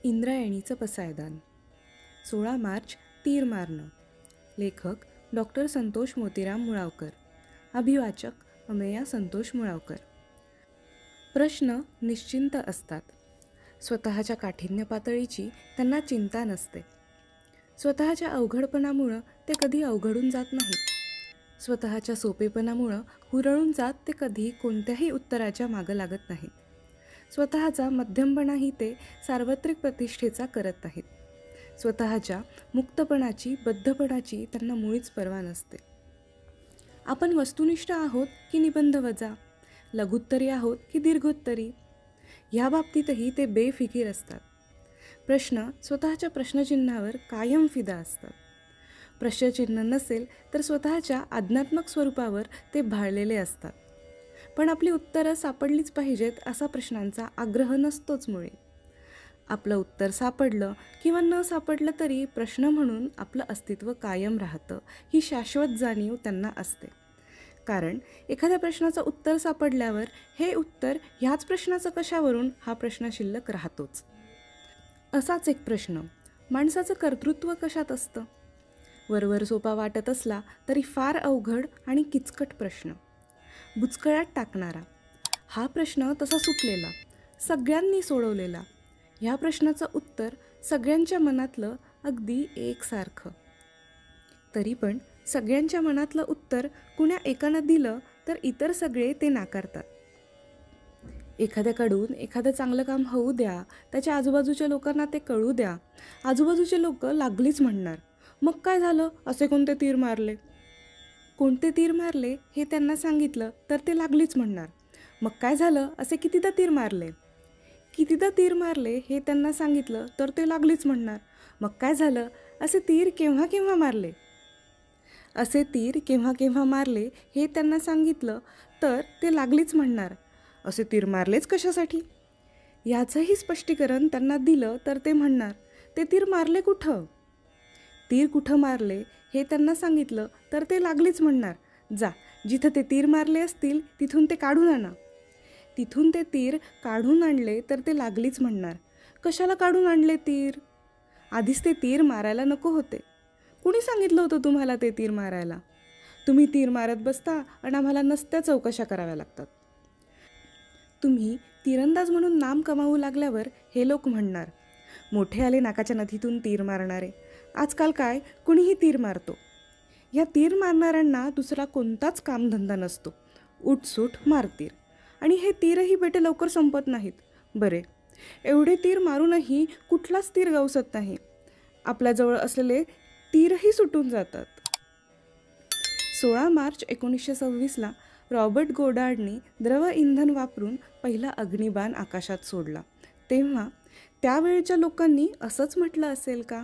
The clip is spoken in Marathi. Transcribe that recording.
इंद्रायणीचं पसायदान. 16 मार्च तीर मारणं. लेखक डॉक्टर संतोष मोतीराम मुळावकर. अभिवाचक अमेया संतोष मुळावकर. प्रश्न निश्चिंत असतात. स्वतःच्या काठिण्य पातळीची त्यांना चिंता नसते. स्वतःच्या अवघडपणामुळं ते कधी अवघडून जात नाहीत. स्वतःच्या सोपेपणामुळं हुरळून जात ते कधी कोणत्याही उत्तराच्या मागं लागत नाहीत. स्वतःचा मध्यमपणाही ते सार्वत्रिक प्रतिष्ठेचा करत नाहीत. स्वतःच्या मुक्तपणाची, बद्धपणाची त्यांना मुळीच पर्वा नसते. आपण वस्तुनिष्ठ आहोत की निबंधवजा, लघुत्तरी आहोत की दीर्घोत्तरी, ह्या बाबतीतही ते बेफिकीर असतात. प्रश्न स्वतःच्या प्रश्नचिन्हावर कायम फिदा असतात. प्रश्नचिन्ह नसेल तर स्वतःच्या आज्ञात्मक स्वरूपावर ते भाळलेले असतात. पण आपली उत्तरं सापडलीच पाहिजेत असा प्रश्नांचा आग्रह नसतोच मुळे. आपलं उत्तर सापडलं किंवा न सापडलं तरी प्रश्न म्हणून आपलं अस्तित्व कायम राहतं, ही शाश्वत जाणीव त्यांना असते. कारण एखाद्या प्रश्नाचं उत्तर सापडल्यावर हे उत्तर ह्याच प्रश्नाचं कशावरून हा प्रश्न शिल्लक राहतोच. असाच एक प्रश्न, माणसाचं कर्तृत्व कशात असतं? वरवर सोपा वाटत असला तरी फार अवघड आणि किचकट प्रश्न, बुचकळ्यात टाकणारा. हा प्रश्न तसा सुटलेला, सगळ्यांनी सोडवलेला. ह्या प्रश्नाचं उत्तर सगळ्यांच्या मनातलं अगदी एकसारखं. तरी पण सगळ्यांच्या मनातलं उत्तर कुण्या एकानं दिलं तर इतर सगळे ते नाकारतात. एखाद्याकडून एखादं चांगलं काम होऊ द्या, त्याच्या आजूबाजूच्या लोकांना ते कळू द्या. आजूबाजूचे लोक लागलीच म्हणणार, मग काय झालं, असे कोणते तीर मारले? कोणते तीर मारले हे त्यांना सांगितलं तर ते लागलीच म्हणणार, मग काय झालं, असे कितीदा तीर मारले? कितीदा तीर मारले हे त्यांना सांगितलं तर ते लागलीच म्हणणार, मग काय झालं, असे तीर केव्हा केव्हा मारले? असे तीर केव्हा केव्हा मारले हे त्यांना सांगितलं तर ते लागलीच म्हणणार, असे तीर मारलेच कशासाठी? याचंही स्पष्टीकरण त्यांना दिलं तर ते म्हणणार, ते तीर मारले कुठं? तीर कुठं मारले हे त्यांना सांगितलं तर ते लागलीच म्हणणार, जा, जिथं ते तीर मारले असतील तिथून ते काढून आणा. तिथून ते तीर काढून आणले तर ते लागलीच म्हणणार, कशाला काढून आणले तीर? आधीच ते तीर मारायला नको होते. कुणी सांगितलं होतं तुम्हाला ते तीर मारायला? तुम्ही तीर मारत बसता आणि आम्हाला नसत्या चौकशा कराव्या लागतात. तुम्ही तीरंदाज म्हणून नाम कमावू लागल्यावर हे लोक म्हणणार, मोठे आले नाकाच्या नथीतून तीर मारणारे. आजकाल काय कुणीही तीर मारतो. या तीर मारणाऱ्यांना दुसरा कोणताच कामधंदा नसतो, उठसूट मारतीर. आणि हे तीरही बेटे लवकर संपत नाहीत. बरे, एवढे तीर मारूनही कुठलाच तीर गवसत नाही. आपल्याजवळ असलेले तीरही सुटून जातात. 16 मार्च 1926ला रॉबर्ट गोडार्डने द्रव इंधन वापरून पहिला अग्निबाण आकाशात सोडला. तेव्हा त्यावेळच्या लोकांनी असंच म्हटलं असेल का?